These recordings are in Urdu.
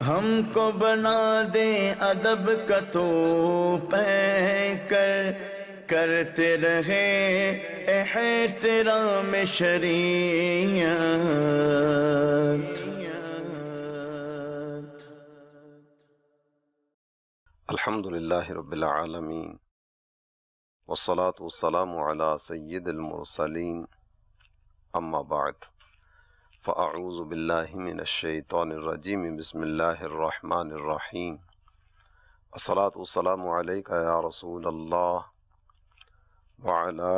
ہم کو بنا دے ادب کا تو کر کرتے رہے احترام شریعت۔ الحمد للہ رب العالمین والصلاة والسلام علی سید المرسلین اما بعد فاعوذ باللہ من الشیطان الرجیم بسم اللہ الرحمن الرحیم الصلاة والسلام علیک یا رسول اللہ وعلی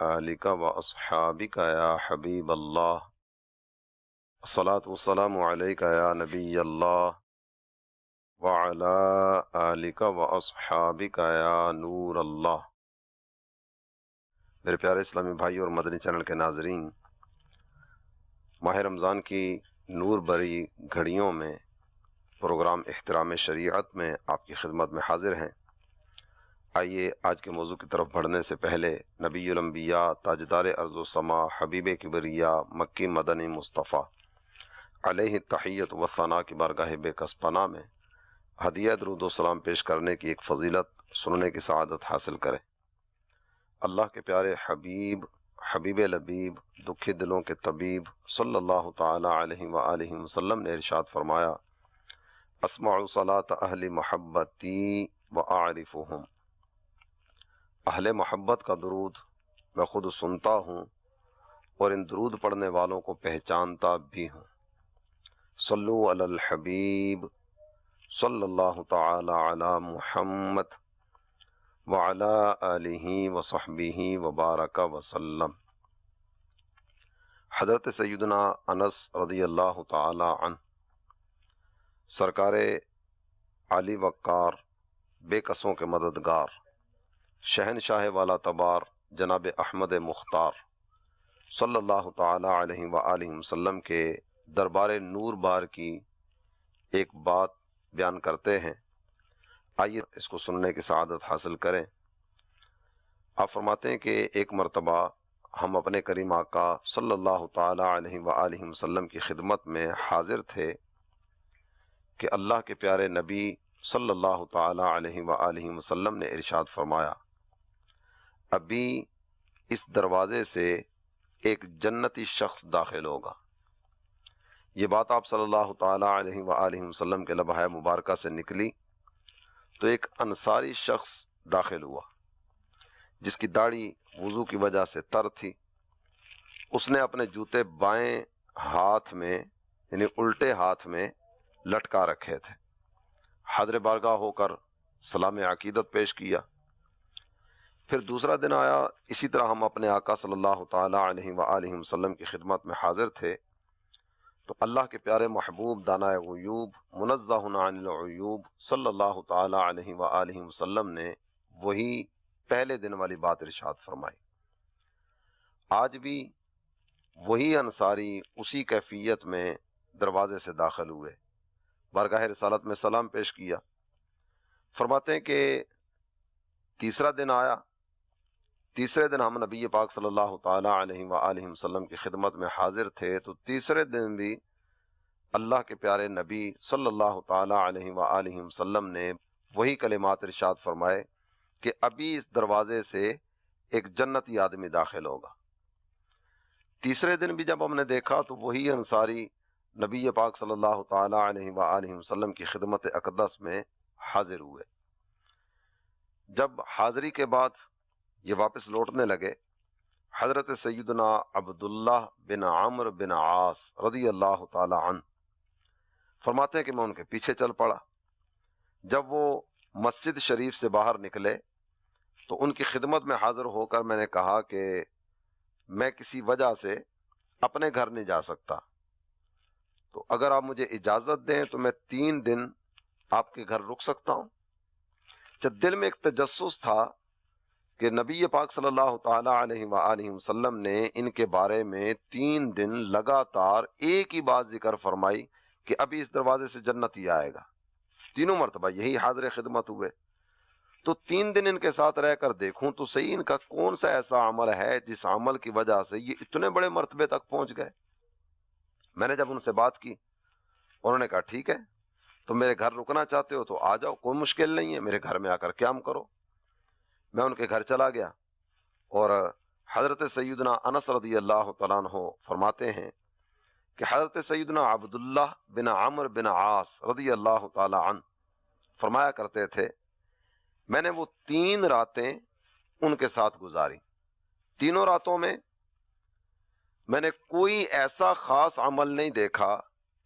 آلک واصحابک یا حبیب اللہ الصلاة والسلام علیک یا نبی اللہ وعلی آلک واصحابک یا نور اللہ۔ میرے پیارے اسلامی بھائی اور مدنی چینل کے ناظرین، ماہ رمضان کی نور بری گھڑیوں میں پروگرام احترام شریعت میں آپ کی خدمت میں حاضر ہیں۔ آئیے آج کے موضوع کی طرف بڑھنے سے پہلے نبی الانبیاء تاجدار ارض و سما حبیب کبریا مکی مدنی مصطفیٰ علیہ التحیۃ و ثنا کی بارگاہ بے کس پناہ میں ہدیہ درود و سلام پیش کرنے کی ایک فضیلت سننے کی سعادت حاصل کریں۔ اللہ کے پیارے حبیب حبیب لبیب دکھی دلوں کے طبیب صلی اللہ تعالی علیہ وآلہ وسلم نے ارشاد فرمایا، اسمع صلاۃ اہل محبتی واعرفہم، اہل محبت کا درود میں خود سنتا ہوں اور ان درود پڑھنے والوں کو پہچانتا بھی ہوں۔ صلو علی الحبیب صلی اللہ تعالی علی محمد وعلی آلہ وصحبہ وبارک وسلم۔ حضرت سیدنا انس رضی اللہ تعالی عنہ سرکار علی وقار بے کسوں کے مددگار شہنشاہ والا تبار جناب احمد مختار صلی اللہ تعالی علیہ وآلہ وسلم کے دربار نور بار کی ایک بات بیان کرتے ہیں، آئیے اس کو سننے کی سعادت حاصل کریں۔ آپ فرماتے ہیں کہ ایک مرتبہ ہم اپنے کریم آقا صلی اللہ تعالی علیہ وآلہ وسلم کی خدمت میں حاضر تھے کہ اللہ کے پیارے نبی صلی اللہ تعالی علیہ وآلہ وسلم نے ارشاد فرمایا، ابھی اس دروازے سے ایک جنتی شخص داخل ہوگا۔ یہ بات آپ صلی اللہ تعالی علیہ وآلہ وسلم کے لبہ مبارکہ سے نکلی تو ایک انصاری شخص داخل ہوا جس کی داڑھی وضو کی وجہ سے تر تھی۔ اس نے اپنے جوتے بائیں ہاتھ میں یعنی الٹے ہاتھ میں لٹکا رکھے تھے۔ حاضر بارگاہ ہو کر سلام عقیدت پیش کیا۔ پھر دوسرا دن آیا، اسی طرح ہم اپنے آقا صلی اللہ تعالی علیہ وآلہ وسلم کی خدمت میں حاضر تھے تو اللہ کے پیارے محبوب دانائے غیوب منزہ عن العیوب صلی اللہ تعالی علیہ وآلہ وسلم نے وہی پہلے دن والی بات ارشاد فرمائی۔ آج بھی وہی انصاری اسی کیفیت میں دروازے سے داخل ہوئے، بارگاہ رسالت میں سلام پیش کیا۔ فرماتے ہیں کہ تیسرا دن آیا، تیسرے دن ہم نبی پاک صلی اللہ تعالی علیہ وآلہ وسلم کی خدمت میں حاضر تھے تو تیسرے دن بھی اللہ کے پیارے نبی صلی اللہ تعالی علیہ وآلہ وسلم نے وہی کلمات ارشاد فرمائے کہ ابھی اس دروازے سے ایک جنتی آدمی داخل ہوگا۔ تیسرے دن بھی جب ہم نے دیکھا تو وہی انصاری نبی پاک صلی اللہ تعالی علیہ وآلہ وسلم کی خدمت اقدس میں حاضر ہوئے۔ جب حاضری کے بعد یہ واپس لوٹنے لگے، حضرت سیدنا عبداللہ بن عمرو بن عاص رضی اللہ تعالی عنہ فرماتے ہیں کہ میں ان کے پیچھے چل پڑا۔ جب وہ مسجد شریف سے باہر نکلے تو ان کی خدمت میں حاضر ہو کر میں نے کہا کہ میں کسی وجہ سے اپنے گھر نہیں جا سکتا، تو اگر آپ مجھے اجازت دیں تو میں 3 دن آپ کے گھر رک سکتا ہوں۔ جب دل میں ایک تجسس تھا کہ نبی پاک صلی اللہ تعالی علیہ وآلہ وسلم نے ان کے بارے میں 3 دن لگاتار ایک ہی بات ذکر فرمائی کہ ابھی اس دروازے سے جنتی آئے گا، تینوں مرتبہ یہی حاضر خدمت ہوئے، تو 3 دن ان کے ساتھ رہ کر دیکھوں تو صحیح ان کا کون سا ایسا عمل ہے جس عمل کی وجہ سے یہ اتنے بڑے مرتبے تک پہنچ گئے۔ میں نے جب ان سے بات کی، انہوں نے کہا ٹھیک ہے، تم میرے گھر رکنا چاہتے ہو تو آ جاؤ، کوئی مشکل نہیں ہے، میرے گھر میں آ کر قیام کرو۔ میں ان کے گھر چلا گیا، اور حضرت سیدنا انس رضی اللہ تعالیٰ عنہ فرماتے ہیں کہ حضرت سیدنا عبداللہ بن عمرو بن عاص رضی اللہ تعالیٰ عنہ فرمایا کرتے تھے، میں نے وہ 3 راتیں ان کے ساتھ گزاری، تینوں راتوں میں نے کوئی ایسا خاص عمل نہیں دیکھا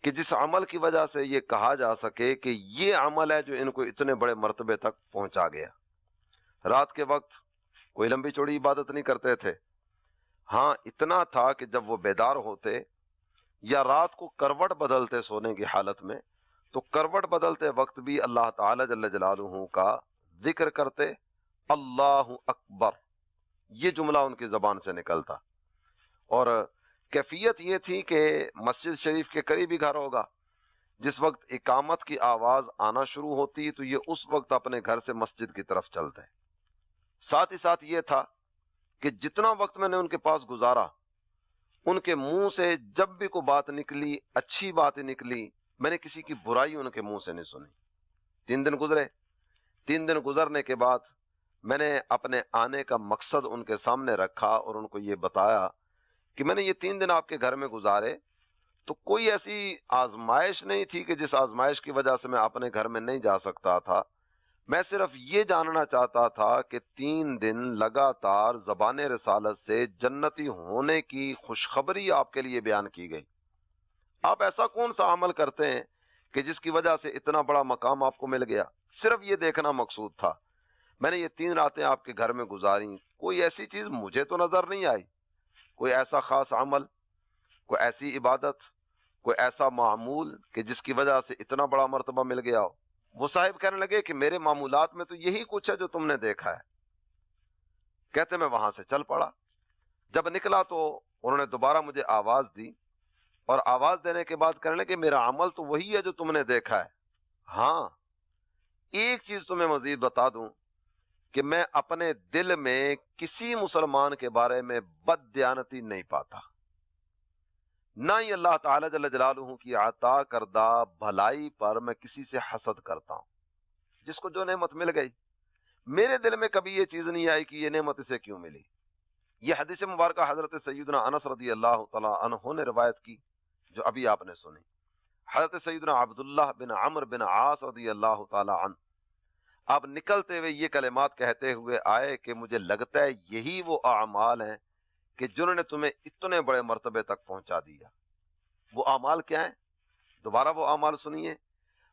کہ جس عمل کی وجہ سے یہ کہا جا سکے کہ یہ عمل ہے جو ان کو اتنے بڑے مرتبے تک پہنچا گیا۔ رات کے وقت کوئی لمبی چوڑی عبادت نہیں کرتے تھے، ہاں اتنا تھا کہ جب وہ بیدار ہوتے یا رات کو کروٹ بدلتے سونے کی حالت میں، تو کروٹ بدلتے وقت بھی اللہ تعالی جل جلالہ کا ذکر کرتے، اللہ اکبر، یہ جملہ ان کی زبان سے نکلتا۔ اور کیفیت یہ تھی کہ مسجد شریف کے قریب ہی گھر ہوگا، جس وقت اقامت کی آواز آنا شروع ہوتی تو یہ اس وقت اپنے گھر سے مسجد کی طرف چلتے۔ ساتھ ہی ساتھ یہ تھا کہ جتنا وقت میں نے ان کے پاس گزارا، ان کے منہ سے جب بھی کوئی بات نکلی، اچھی بات نکلی، میں نے کسی کی برائی ان کے منہ سے نہیں سنی۔ 3 دن گزرے، 3 دن گزرنے کے بعد میں نے اپنے آنے کا مقصد ان کے سامنے رکھا اور ان کو یہ بتایا کہ میں نے یہ 3 دن آپ کے گھر میں گزارے تو کوئی ایسی آزمائش نہیں تھی کہ جس آزمائش کی وجہ سے میں اپنے گھر میں نہیں جا سکتا تھا، میں صرف یہ جاننا چاہتا تھا کہ 3 دن لگاتار زبان رسالت سے جنتی ہونے کی خوشخبری آپ کے لیے بیان کی گئی، آپ ایسا کون سا عمل کرتے ہیں کہ جس کی وجہ سے اتنا بڑا مقام آپ کو مل گیا، صرف یہ دیکھنا مقصود تھا۔ میں نے یہ 3 راتیں آپ کے گھر میں گزاری، کوئی ایسی چیز مجھے تو نظر نہیں آئی، کوئی ایسا خاص عمل، کوئی ایسی عبادت، کوئی ایسا معمول کہ جس کی وجہ سے اتنا بڑا مرتبہ مل گیا ہو۔ وہ صاحب کہنے لگے کہ میرے معمولات میں تو یہی کچھ ہے جو تم نے دیکھا ہے۔ کہتے میں وہاں سے چل پڑا، جب نکلا تو انہوں نے دوبارہ مجھے آواز دی، اور آواز دینے کے بعد کہنے لگے میرا عمل تو وہی ہے جو تم نے دیکھا ہے، ہاں ایک چیز تمہیں مزید بتا دوں کہ میں اپنے دل میں کسی مسلمان کے بارے میں بد دیانتی نہیں پاتا، نہ ہی اللہ تعالی جل جلالہ کی عطا کردہ بھلائی پر میں کسی سے حسد کرتا ہوں۔ جس کو جو نعمت مل گئی، میرے دل میں کبھی یہ چیز نہیں آئی کہ یہ نعمت اسے کیوں ملی۔ یہ حدیث مبارکہ حضرت سیدنا انس رضی اللہ تعالی عنہ نے روایت کی، جو ابھی آپ نے سنی۔ حضرت سیدنا عبداللہ بن عمرو بن عاص رضی اللہ تعالی عنہ آپ نکلتے ہوئے یہ کلمات کہتے ہوئے آئے کہ مجھے لگتا ہے یہی وہ اعمال ہیں کہ جنہوں نے تمہیں اتنے بڑے مرتبے تک پہنچا دیا۔ وہ اعمال کیا ہیں؟ دوبارہ وہ اعمال سنیے۔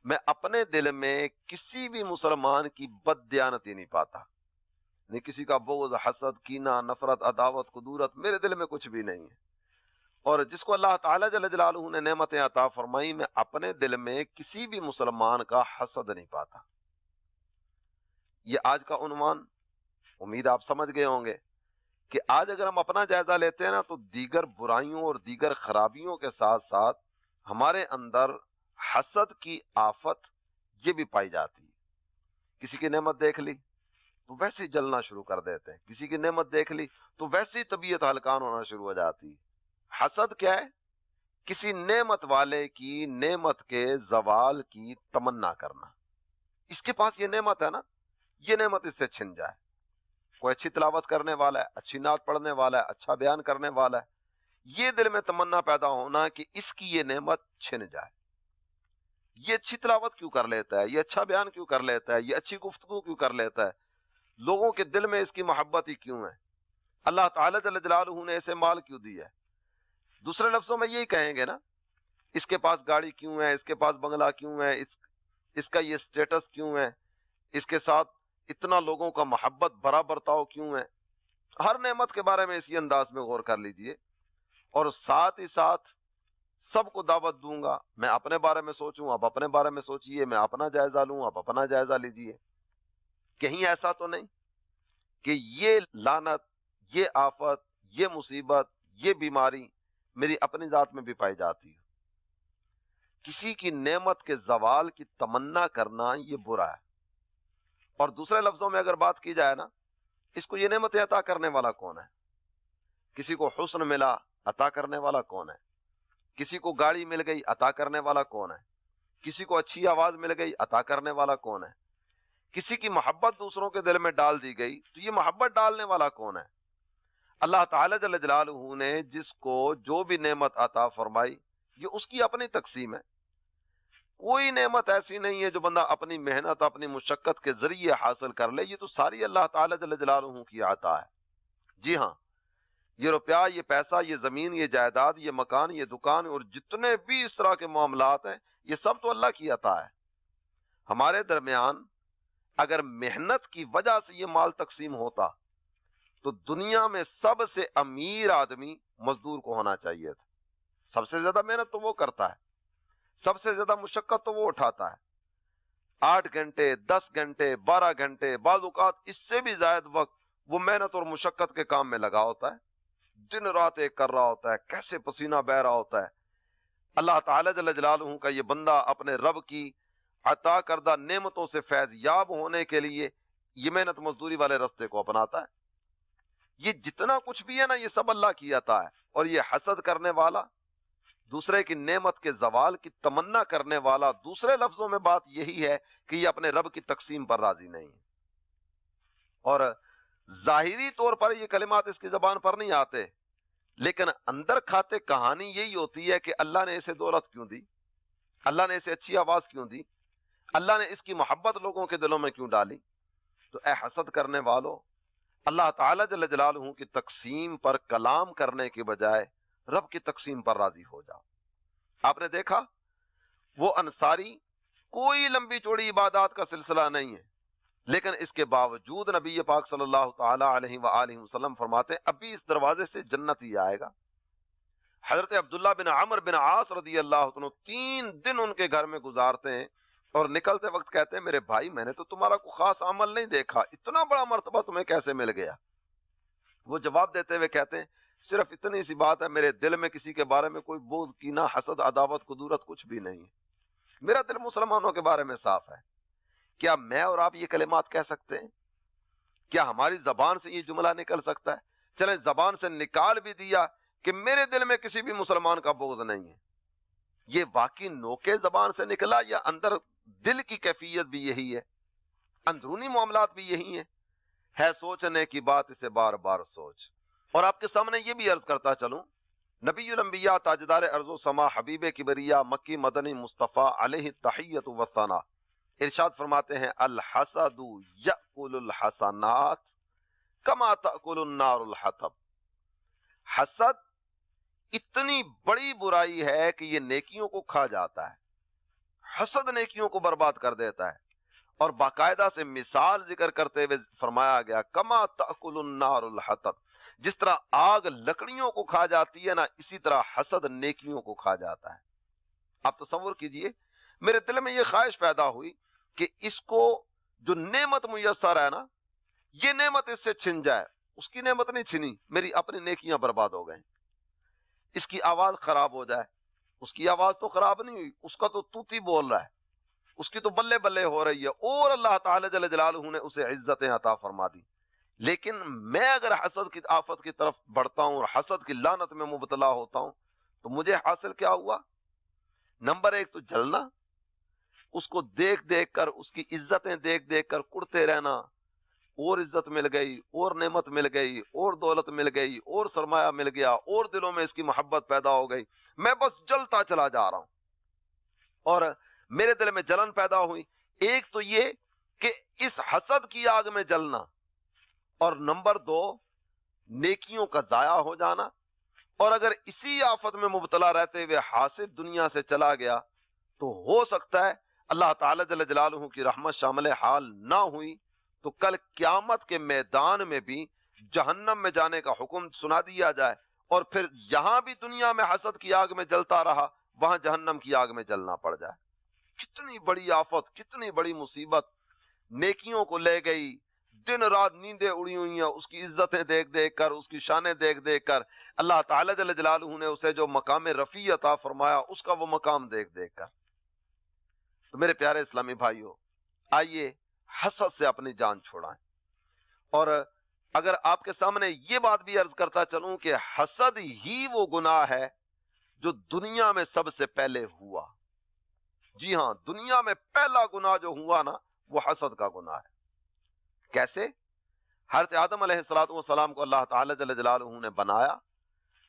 میں اپنے دل میں کسی بھی مسلمان کی بد دیانتی نہیں پاتا، نہیں کسی کا بغض، حسد، کینہ، نفرت، عداوت، کدورت، میرے دل میں کچھ بھی نہیں ہے۔ اور جس کو اللہ تعالی جل جلالہ نے نعمتیں عطا فرمائی، میں اپنے دل میں کسی بھی مسلمان کا حسد نہیں پاتا۔ یہ آج کا عنوان امید آپ سمجھ گئے ہوں گے کہ آج اگر ہم اپنا جائزہ لیتے ہیں نا تو دیگر برائیوں اور دیگر خرابیوں کے ساتھ ساتھ ہمارے اندر حسد کی آفت یہ بھی پائی جاتی ہے۔ کسی کی نعمت دیکھ لی تو ویسے ہی جلنا شروع کر دیتے ہیں، کسی کی نعمت دیکھ لی تو ویسے ہی طبیعت ہلکان ہونا شروع ہو جاتی ہے۔ حسد کیا ہے؟ کسی نعمت والے کی نعمت کے زوال کی تمنا کرنا، اس کے پاس یہ نعمت ہے نا، یہ نعمت اس سے چھن جائے۔ کوئی اچھی تلاوت کرنے والا ہے، اچھی نعت پڑھنے والا ہے، اچھا بیان کرنے والا ہے، یہ دل میں تمنا پیدا ہونا کہ اس کی یہ نعمت چھن جائے۔ یہ اچھی تلاوت کیوں کر لیتا ہے، یہ اچھا بیان کیوں کر لیتا ہے، یہ اچھی گفتگو کیوں کر لیتا ہے، لوگوں کے دل میں اس کی محبت ہی کیوں ہے، اللہ تعالی جل جلالہ نے اسے مال کیوں دیا ہے۔ دوسرے لفظوں میں یہی کہیں گے نا، اس کے پاس گاڑی کیوں ہے، اس کے پاس بنگلہ کیوں ہے، اس کا یہ سٹیٹس کیوں ہے، اس کے ساتھ اتنا لوگوں کا محبت بھرا برتاؤ کیوں ہے۔ ہر نعمت کے بارے میں اسی انداز میں غور کر لیجئے، اور ساتھ ہی ساتھ سب کو دعوت دوں گا، میں اپنے بارے میں سوچوں، آپ اپنے بارے میں سوچئے، میں اپنا جائزہ لوں، آپ اپنا جائزہ لیجئے۔ کہیں ایسا تو نہیں کہ یہ لعنت، یہ آفت، یہ مصیبت، یہ بیماری میری اپنی ذات میں بھی پائی جاتی ہے۔ کسی کی نعمت کے زوال کی تمنا کرنا یہ برا ہے۔ اور دوسرے لفظوں میں اگر بات کی جائے نا، اس کو یہ نعمت عطا کرنے والا کون ہے؟ کسی کو حسن ملا، عطا کرنے والا کون ہے؟ کسی کو گاڑی مل گئی، عطا کرنے والا کون ہے؟ کسی کو اچھی آواز مل گئی، عطا کرنے والا کون ہے؟ کسی کی محبت دوسروں کے دل میں ڈال دی گئی تو یہ محبت ڈالنے والا کون ہے؟ اللہ تعالی جل جلالہ نے جس کو جو بھی نعمت عطا فرمائی یہ اس کی اپنی تقسیم ہے. کوئی نعمت ایسی نہیں ہے جو بندہ اپنی محنت اپنی مشقت کے ذریعے حاصل کر لے، یہ تو ساری اللہ تعالی جل جلالہ کی عطا ہے. جی ہاں، یہ روپیہ، یہ پیسہ، یہ زمین، یہ جائیداد، یہ مکان، یہ دکان اور جتنے بھی اس طرح کے معاملات ہیں یہ سب تو اللہ کی عطا ہے. ہمارے درمیان اگر محنت کی وجہ سے یہ مال تقسیم ہوتا تو دنیا میں سب سے امیر آدمی مزدور کو ہونا چاہیے تھا. سب سے زیادہ محنت تو وہ کرتا ہے، سب سے زیادہ مشقت تو وہ اٹھاتا ہے. 8 گھنٹے 10 گھنٹے 12 گھنٹے بعض اوقات اس سے بھی زائد وقت وہ محنت اور مشقت کے کام میں لگا ہوتا ہے، دن رات ایک کر رہا ہوتا ہے، کیسے پسینہ بہ رہا ہوتا ہے. اللہ تعالی جل جلالہ کا یہ بندہ اپنے رب کی عطا کردہ نعمتوں سے فیض یاب ہونے کے لیے یہ محنت مزدوری والے رستے کو اپناتا ہے. یہ جتنا کچھ بھی ہے نا یہ سب اللہ کی عطا ہے. اور یہ حسد کرنے والا، دوسرے کی نعمت کے زوال کی تمنا کرنے والا، دوسرے لفظوں میں بات یہی ہے کہ یہ اپنے رب کی تقسیم پر راضی نہیں ہے. اور ظاہری طور پر یہ کلمات اس کی زبان پر نہیں آتے، لیکن اندر کھاتے کہانی یہی ہوتی ہے کہ اللہ نے اسے دولت کیوں دی، اللہ نے اسے اچھی آواز کیوں دی، اللہ نے اس کی محبت لوگوں کے دلوں میں کیوں ڈالی. تو اے حسد کرنے والو، اللہ تعالی جل جلالہ کی تقسیم پر کلام کرنے کے بجائے رب کی تقسیم پر راضی ہو جاؤ. آپ نے دیکھا وہ انصاری کوئی لمبی چوڑی عبادات کا سلسلہ نہیں ہے، لیکن اس کے باوجود نبی پاک صلی اللہ تعالی علیہ وآلہ وسلم فرماتے ہیں ابھی اس دروازے سے جنت ہی آئے گا. حضرت عبداللہ بن عمر بن عاص رضی اللہ عنہ 3 دن ان کے گھر میں گزارتے ہیں اور نکلتے وقت کہتے ہیں میرے بھائی میں نے تو تمہارا کوئی خاص عمل نہیں دیکھا، اتنا بڑا مرتبہ تمہیں کیسے مل گیا؟ وہ جواب دیتے ہوئے کہتے ہیں صرف اتنی سی بات ہے، میرے دل میں کسی کے بارے میں کوئی بغض، کینہ، حسد، عداوت، کدورت کچھ بھی نہیں ہے. میرا دل مسلمانوں کے بارے میں صاف ہے. کیا میں اور آپ یہ کلمات کہہ سکتے ہیں؟ کیا ہماری زبان سے یہ جملہ نکل سکتا ہے؟ چلیں زبان سے نکال بھی دیا کہ میرے دل میں کسی بھی مسلمان کا بغض نہیں ہے، یہ واقعی نوکے زبان سے نکلا یا اندر دل کی کیفیت بھی یہی ہے، اندرونی معاملات بھی یہی ہیں؟ ہے سوچنے کی بات اسے بار بار سوچ. اور آپ کے سامنے یہ بھی عرض کرتا چلوں، نبی الانبیاء تاجدار ارض و سما حبیب کبریا مکی مدنی مصطفیٰ علیہ التحیۃ والثناء ارشاد فرماتے ہیں الحسد یأکل الحسنات کما تأکل النار الحطب. حسد اتنی بڑی برائی ہے کہ یہ نیکیوں کو کھا جاتا ہے. حسد نیکیوں کو برباد کر دیتا ہے. اور باقاعدہ سے مثال ذکر کرتے ہوئے فرمایا گیا کما تأکل النار الحطب، جس طرح آگ لکڑیوں کو کھا جاتی ہے نا، اسی طرح حسد نیکیوں کو کھا جاتا ہے. آپ تصور کیجئے میرے دل میں یہ خواہش پیدا ہوئی کہ اس کو جو نعمت میسر ہے نا، یہ نعمت اس سے چھن جائے. اس کی نعمت نہیں چھنی، میری اپنی نیکیاں برباد ہو گئیں. اس کی آواز خراب ہو جائے، اس کی آواز تو خراب نہیں ہوئی، اس کا تو توتی بول رہا ہے، اس کی تو بلے بلے ہو رہی ہے، اور اللہ تعالی جل جلالہ نے اسے عزتیں عطا فرما دی. لیکن میں اگر حسد کی آفت کی طرف بڑھتا ہوں اور حسد کی لعنت میں مبتلا ہوتا ہوں تو مجھے حاصل کیا ہوا؟ نمبر 1 تو جلنا، اس کو دیکھ دیکھ کر، اس کی عزتیں دیکھ دیکھ کر کڑتے رہنا، اور عزت مل گئی، اور نعمت مل گئی، اور دولت مل گئی، اور سرمایہ مل گیا، اور دلوں میں اس کی محبت پیدا ہو گئی، میں بس جلتا چلا جا رہا ہوں. اور میرے دل میں جلن پیدا ہوئی. ایک تو یہ کہ اس حسد کی آگ میں جلنا، اور نمبر 2 نیکیوں کا ضائع ہو جانا. اور اگر اسی آفت میں مبتلا رہتے ہوئے حاسد دنیا سے چلا گیا تو ہو سکتا ہے اللہ تعالی جل جلالہ کی رحمت شامل حال نہ ہوئی تو کل قیامت کے میدان میں بھی جہنم میں جانے کا حکم سنا دیا جائے، اور پھر یہاں بھی دنیا میں حسد کی آگ میں جلتا رہا، وہاں جہنم کی آگ میں جلنا پڑ جائے. کتنی بڑی آفت، کتنی بڑی مصیبت نیکیوں کو لے گئی. دن رات نیندیں اڑی ہوئی ہیں اس کی عزتیں دیکھ دیکھ کر، اس کی شانیں دیکھ دیکھ کر. اللہ تعالی جل جلالہ نے اسے جو مقام رفیع عطا فرمایا اس کا وہ مقام دیکھ دیکھ کر. تو میرے پیارے اسلامی بھائیوں، آئیے حسد سے اپنی جان چھوڑائیں. اور اگر آپ کے سامنے یہ بات بھی عرض کرتا چلوں کہ حسد ہی وہ گناہ ہے جو دنیا میں سب سے پہلے ہوا. جی ہاں، دنیا میں پہلا گناہ جو ہوا نا وہ حسد کا گناہ ہے۔ کیسے؟ حضرت آدم علیہ السلام کو اللہ تعالی جل جلالہ نے بنایا،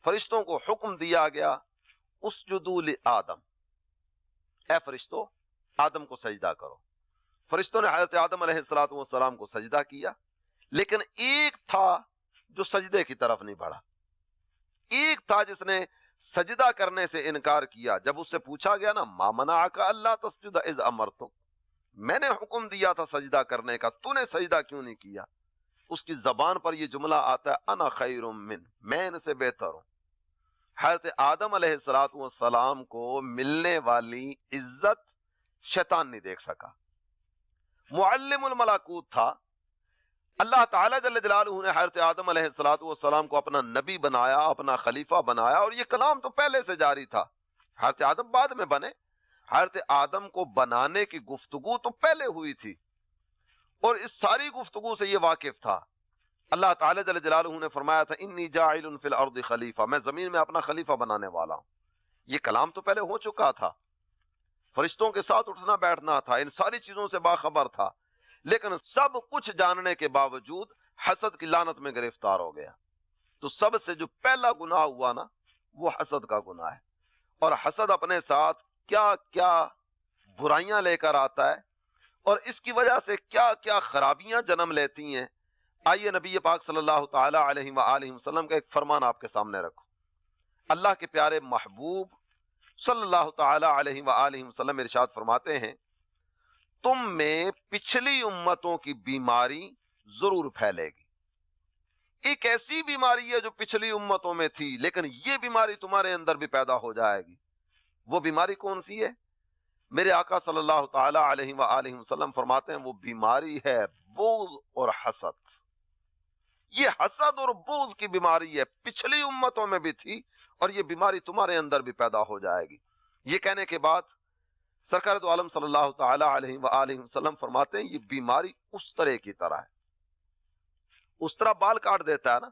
فرشتوں کو حکم دیا گیا اسجدوا لآدم، اے فرشتوں آدم کو سجدہ کرو۔ فرشتوں نے حضرت آدم علیہ السلام کو سجدہ کیا، لیکن ایک تھا جو سجدے کی طرف نہیں بڑھا، ایک تھا جس نے سجدہ کرنے سے انکار کیا۔ جب اس سے پوچھا گیا نا ما منعک الا تسجد اذ امرتک، میں نے حکم دیا تھا سجدہ کرنے کا، تو نے سجدہ کیوں نہیں کیا؟ اس کی زبان پر یہ جملہ آتا ہے انا خیر من، میں ان سے بہتر ہوں۔ حضرت آدم علیہ السلام کو ملنے والی عزت شیطان نہیں دیکھ سکا۔ معلم الملکوت تھا، اللہ تعالی جل جلالہ نے حضرت آدم علیہ السلام کو اپنا نبی بنایا، اپنا خلیفہ بنایا، اور یہ کلام تو پہلے سے جاری تھا۔ حضرت آدم بعد میں بنے، حضرت آدم کو بنانے کی گفتگو تو پہلے ہوئی تھی، اور اس ساری گفتگو سے یہ واقف تھا۔ اللہ تعالی جل جلالہ نے فرمایا تھا انی جاعل فی الارض خلیفہ، میں زمین میں اپنا خلیفہ بنانے والا ہوں۔ یہ کلام تو پہلے ہو چکا تھا، فرشتوں کے ساتھ اٹھنا بیٹھنا تھا، ان ساری چیزوں سے باخبر تھا، لیکن سب کچھ جاننے کے باوجود حسد کی لعنت میں گرفتار ہو گیا۔ تو سب سے جو پہلا گناہ ہوا نا وہ حسد کا گناہ ہے، اور حسد اپنے ساتھ کیا کیا برائیاں لے کر آتا ہے، اور اس کی وجہ سے کیا کیا خرابیاں جنم لیتی ہیں۔ آئیے نبی پاک صلی اللہ تعالی علیہ وآلہ وسلم کا ایک فرمان آپ کے سامنے رکھو۔ اللہ کے پیارے محبوب صلی اللہ تعالی علیہ وآلہ وسلم ارشاد فرماتے ہیں تم میں پچھلی امتوں کی بیماری ضرور پھیلے گی۔ ایک ایسی بیماری ہے جو پچھلی امتوں میں تھی، لیکن یہ بیماری تمہارے اندر بھی پیدا ہو جائے گی۔ وہ بیماری کون سی ہے؟ میرے آقا صلی اللہ تعالی علیہ وآلہ وسلم فرماتے ہیں وہ بیماری ہے بغض اور حسد۔ یہ حسد اور بغض کی بیماری ہے، پچھلی امتوں میں بھی تھی، اور یہ بیماری تمہارے اندر بھی پیدا ہو جائے گی۔ یہ کہنے کے بعد سرکار دو عالم صلی اللہ تعالی علیہ وآلہ وسلم فرماتے ہیں یہ بیماری اس طرح کی طرح ہے، اس طرح بال کاٹ دیتا ہے نا،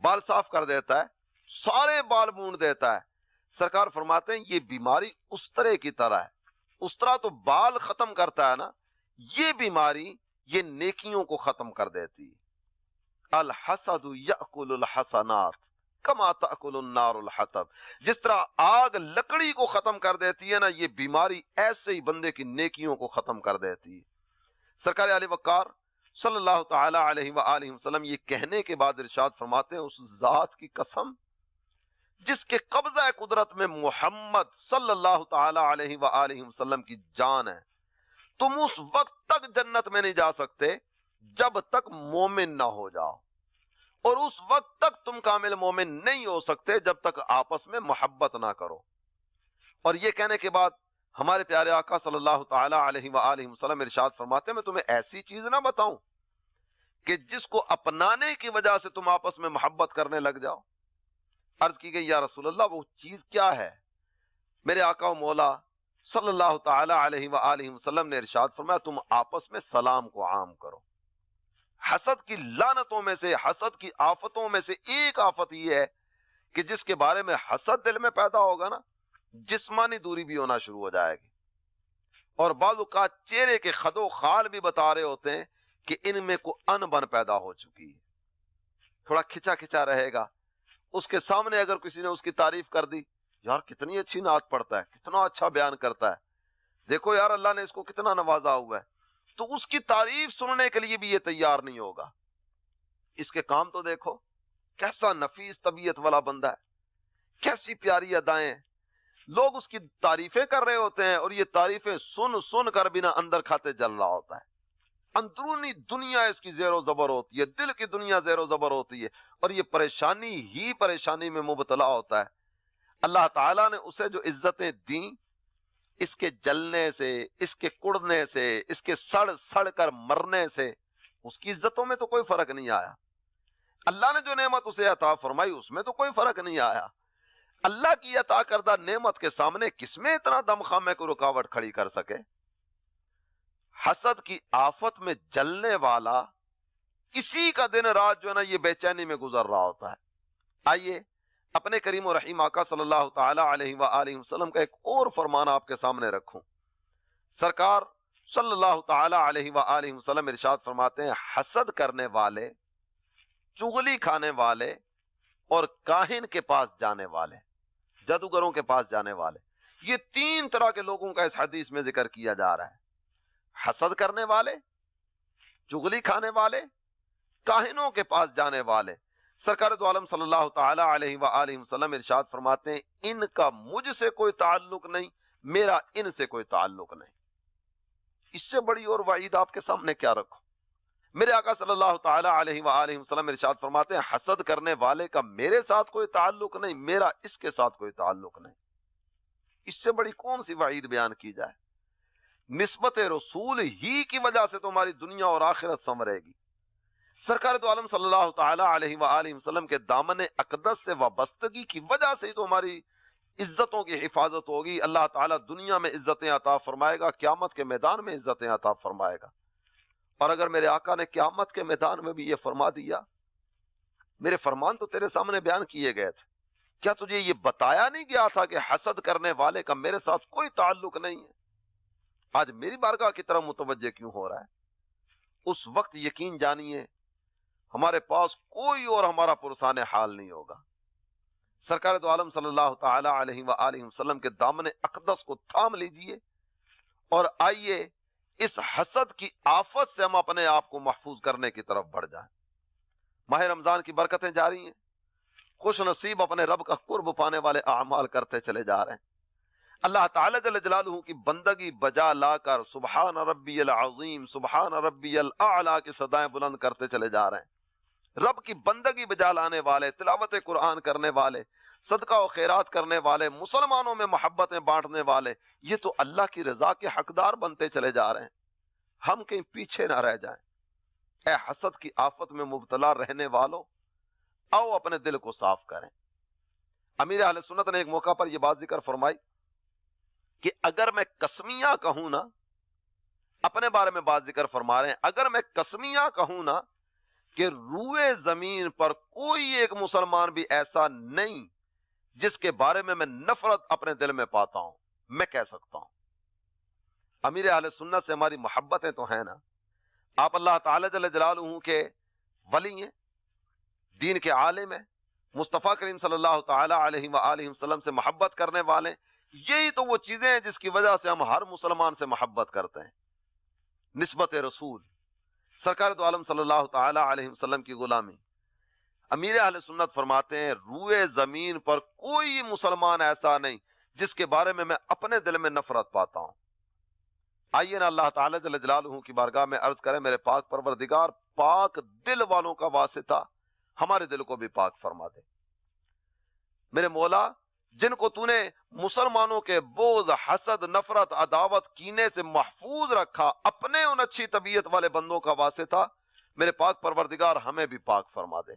بال صاف کر دیتا ہے، سارے بال مونڈ دیتا ہے۔ سرکار فرماتے ہیں یہ بیماری اس طرح کی طرح ہے، اس طرح تو بال ختم کرتا ہے نا، یہ بیماری یہ نیکیوں کو ختم کر دیتی ہے۔ الحسد یأکل الحسنات کما تأکل النار الحطب، جس طرح آگ لکڑی کو ختم کر دیتی ہے نا، یہ بیماری ایسے ہی بندے کی نیکیوں کو ختم کر دیتی ہے۔ سرکار علی وقار صلی اللہ تعالی علیہ وآلہ وسلم یہ کہنے کے بعد ارشاد فرماتے ہیں اس ذات کی قسم جس کے قبضہ قدرت میں محمد صلی اللہ تعالی علیہ وآلہ وسلم کی جان ہے، تم اس وقت تک جنت میں نہیں جا سکتے جب تک مومن نہ ہو جاؤ، اور اس وقت تک تم کامل مومن نہیں ہو سکتے جب تک آپس میں محبت نہ کرو۔ اور یہ کہنے کے بعد ہمارے پیارے آقا صلی اللہ تعالی علیہ وآلہ وسلم ارشاد فرماتے ہیں میں تمہیں ایسی چیز نہ بتاؤں کہ جس کو اپنانے کی وجہ سے تم آپس میں محبت کرنے لگ جاؤ۔ عرض کی گئی یا رسول اللہ وہ چیز کیا ہے؟ میرے آقا و مولا صلی اللہ تعالی علیہ وآلہ وسلم نے ارشاد فرمایا تم آپس میں سلام کو عام کرو۔ حسد کی لعنتوں میں سے، حسد کی آفتوں میں سے ایک آفت یہ ہے کہ جس کے بارے میں حسد دل میں پیدا ہوگا نا، جسمانی دوری بھی ہونا شروع ہو جائے گی، اور بعض اوقات چہرے کے خد و خال بھی بتا رہے ہوتے ہیں کہ ان میں کوئی ان بن پیدا ہو چکی ہے، تھوڑا کھچا کھچا رہے گا۔ اس کے سامنے اگر کسی نے اس کی تعریف کر دی، یار کتنی اچھی نعت پڑھتا ہے، کتنا اچھا بیان کرتا ہے، دیکھو یار اللہ نے اس کو کتنا نوازا ہوا ہے، تو اس کی تعریف سننے کے لیے بھی یہ تیار نہیں ہوگا۔ اس کے کام تو دیکھو، کیسا نفیس طبیعت والا بندہ ہے، کیسی پیاری ادائیں، لوگ اس کی تعریفیں کر رہے ہوتے ہیں، اور یہ تعریفیں سن سن کر بنا اندر کھاتے جل رہا ہوتا ہے۔ اندرونی دنیا اس کی زیر و زبر ہوتی ہے، دل کی دنیا زیر و زبر ہوتی ہے، اور یہ پریشانی ہی پریشانی میں مبتلا ہوتا ہے۔ اللہ تعالیٰ نے اسے جو عزتیں دیں، اس کے جلنے سے، اس کے کڑنے سے، اس کے سڑ سڑ کر مرنے سے اس کی عزتوں میں تو کوئی فرق نہیں آیا۔ اللہ نے جو نعمت اسے عطا فرمائی اس میں تو کوئی فرق نہیں آیا۔ اللہ کی عطا کردہ نعمت کے سامنے کس میں اتنا دم خامے کو رکاوٹ کھڑی کر سکے؟ حسد کی آفت میں جلنے والا اسی کا دن رات جو ہے نا یہ بے چینی میں گزر رہا ہوتا ہے۔ آئیے اپنے کریم و رحیم آقا صلی اللہ تعالی علیہ وآلہ وسلم کا ایک اور فرمان آپ کے سامنے رکھوں۔ سرکار صلی اللہ تعالی علیہ وآلہ وسلم ارشاد فرماتے ہیں، حسد کرنے والے، چغلی کھانے والے اور کاہن کے پاس جانے والے، جادوگروں کے پاس جانے والے، یہ تین طرح کے لوگوں کا اس حدیث میں ذکر کیا جا رہا ہے۔ حسد کرنے والے، چغلی کھانے والے، کاہنوں کے پاس جانے والے۔ سرکار دو عالم صلی اللہ تعالی علیہ وآلہ وسلم ارشاد فرماتے ہیں، ان کا مجھ سے کوئی تعلق نہیں، میرا ان سے کوئی تعلق نہیں۔ اس سے بڑی اور وعید آپ کے سامنے کیا رکھوں؟ میرے آقا صلی اللہ تعالی علیہ وآلہ وسلم ارشاد فرماتے ہیں، حسد کرنے والے کا میرے ساتھ کوئی تعلق نہیں، میرا اس کے ساتھ کوئی تعلق نہیں۔ اس سے بڑی کون سی وعید بیان کی جائے؟ نسبت رسول ہی کی وجہ سے تمہاری دنیا اور آخرت سنورے گی۔ سرکار دو عالم صلی اللہ تعالی علیہ وآلہ وسلم کے دامن اقدس سے وابستگی کی وجہ سے ہی تو ہماری عزتوں کی حفاظت ہوگی۔ اللہ تعالیٰ دنیا میں عزتیں عطا فرمائے گا، قیامت کے میدان میں عزتیں عطا فرمائے گا۔ اور اگر میرے آقا نے قیامت کے میدان میں بھی یہ فرما دیا، میرے فرمان تو تیرے سامنے بیان کیے گئے تھے، کیا تجھے یہ بتایا نہیں گیا تھا کہ حسد کرنے والے کا میرے ساتھ کوئی تعلق نہیں ہے؟ آج میری بارگاہ کی طرف متوجہ کیوں ہو رہا ہے؟ اس وقت یقین جانیے ہمارے پاس کوئی اور ہمارا پرسان حال نہیں ہوگا۔ سرکار دو عالم صلی اللہ تعالی علیہ وآلہ وسلم کے دامن اقدس کو تھام لیجئے اور آئیے اس حسد کی آفت سے ہم اپنے آپ کو محفوظ کرنے کی طرف بڑھ جائیں۔ ماہ رمضان کی برکتیں جاری ہیں، خوش نصیب اپنے رب کا قرب پانے والے اعمال کرتے چلے جا رہے ہیں۔ اللہ تعالی جل جلالہ کی بندگی بجا لا کر سبحان ربی العظیم، سبحان ربی الاعلی کی صدائیں بلند کرتے چلے جا رہے ہیں۔ رب کی بندگی بجا لانے والے، تلاوت قرآن کرنے والے، صدقہ و خیرات کرنے والے، مسلمانوں میں محبتیں بانٹنے والے، یہ تو اللہ کی رضا کے حقدار بنتے چلے جا رہے ہیں۔ ہم کہیں پیچھے نہ رہ جائیں۔ اے حسد کی آفت میں مبتلا رہنے والوں، آؤ اپنے دل کو صاف کریں۔ امیر اہل سنت نے ایک موقع پر یہ بات ذکر فرمائی کہ اگر میں قسمیاں کہوں نا، اپنے بارے میں بات ذکر فرما رہے ہیں، اگر میں قسمیاں کہوں نا کہ روئے زمین پر کوئی ایک مسلمان بھی ایسا نہیں جس کے بارے میں میں نفرت اپنے دل میں پاتا ہوں، میں کہہ سکتا ہوں۔ امیر اہل سنت سے ہماری محبتیں تو ہیں نا، آپ اللہ تعالی جل جلالہ کے ولی ہیں، دین کے عالم ہیں، مصطفیٰ کریم صلی اللہ تعالی علیہ وآلہ وسلم سے محبت کرنے والے ہیں۔ یہی تو وہ چیزیں ہیں جس کی وجہ سے ہم ہر مسلمان سے محبت کرتے ہیں۔ نسبت رسول، سرکار دو عالم صلی اللہ تعالی علیہ وسلم کی غلامی۔ امیر اہل سنت فرماتے ہیں، روئے زمین پر کوئی مسلمان ایسا نہیں جس کے بارے میں اپنے دل میں نفرت پاتا ہوں۔ آئیے نا اللہ تعالی جل جلالہ کی بارگاہ میں عرض کریں، میرے پاک پروردگار، پاک دل والوں کا واسطہ ہمارے دل کو بھی پاک فرما دے۔ میرے مولا، جن کو تو نے مسلمانوں کے بغض، حسد، نفرت، عداوت، کینے سے محفوظ رکھا، اپنے ان اچھی طبیعت والے بندوں کا واسطہ میرے پاک پروردگار ہمیں بھی پاک فرما دے،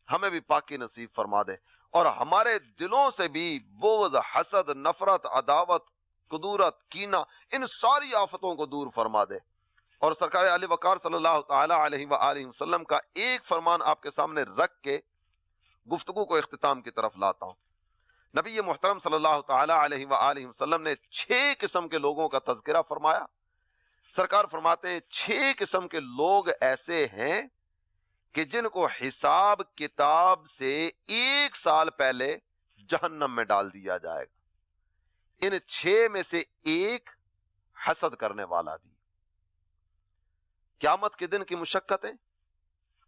ہمیں بھی پاکی نصیب فرما دے، اور ہمارے دلوں سے بھی بغض، حسد، نفرت، عداوت، کدورت، کینہ، ان ساری آفتوں کو دور فرما دے۔ اور سرکار علی وقار صلی اللہ تعالی علیہ وآلہ وسلم کا ایک فرمان آپ کے سامنے رکھ کے گفتگو کو اختتام کی طرف لاتا ہوں۔ نبی محترم صلی اللہ تعالی علیہ وآلہ وسلم نے 6 قسم کے لوگوں کا تذکرہ فرمایا۔ سرکار فرماتے ہیں 6 قسم کے لوگ ایسے ہیں کہ جن کو حساب کتاب سے 1 سال پہلے جہنم میں ڈال دیا جائے گا۔ ان 6 میں سے ایک حسد کرنے والا بھی۔ قیامت کے دن کی مشقتیں،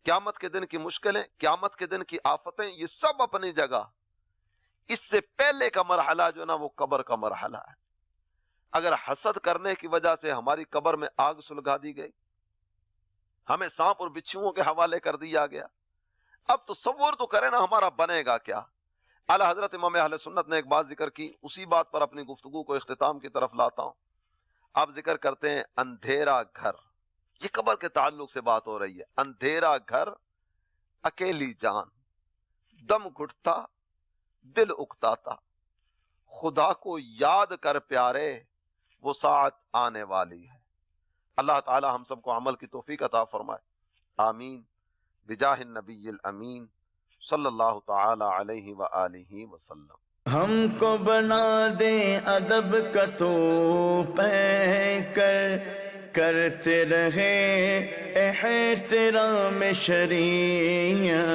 قیامت کے دن کی مشکلیں، قیامت کے دن کی آفتیں، یہ سب اپنی جگہ۔ اس سے پہلے کا مرحلہ جو نا وہ قبر کا مرحلہ ہے۔ اگر حسد کرنے کی وجہ سے ہماری قبر میں آگ سلگا دی گئی، ہمیں سانپ اور بچھوؤں کے حوالے کر دیا گیا، اب تصور تو کریں نا ہمارا بنے گا کیا۔ اعلی حضرت امام اہل سنت نے ایک بات ذکر کی، اسی بات پر اپنی گفتگو کو اختتام کی طرف لاتا ہوں۔ آپ ذکر کرتے ہیں اندھیرا گھر، یہ قبر کے تعلق سے بات ہو رہی ہے۔ اندھیرا گھر، اکیلی جان، دم گھٹتا، دل اکتاتا، خدا کو یاد کر پیارے، وہ ساعت آنے والی ہے۔ اللہ تعالی ہم سب کو عمل کی توفیق عطا فرمائے، آمین، بجاہ النبی الامین، صلی اللہ تعالی علیہ وآلہ وسلم۔ ہم کو بنا دے ادب کا تو پیکر، کرتے رہے احترام شریعت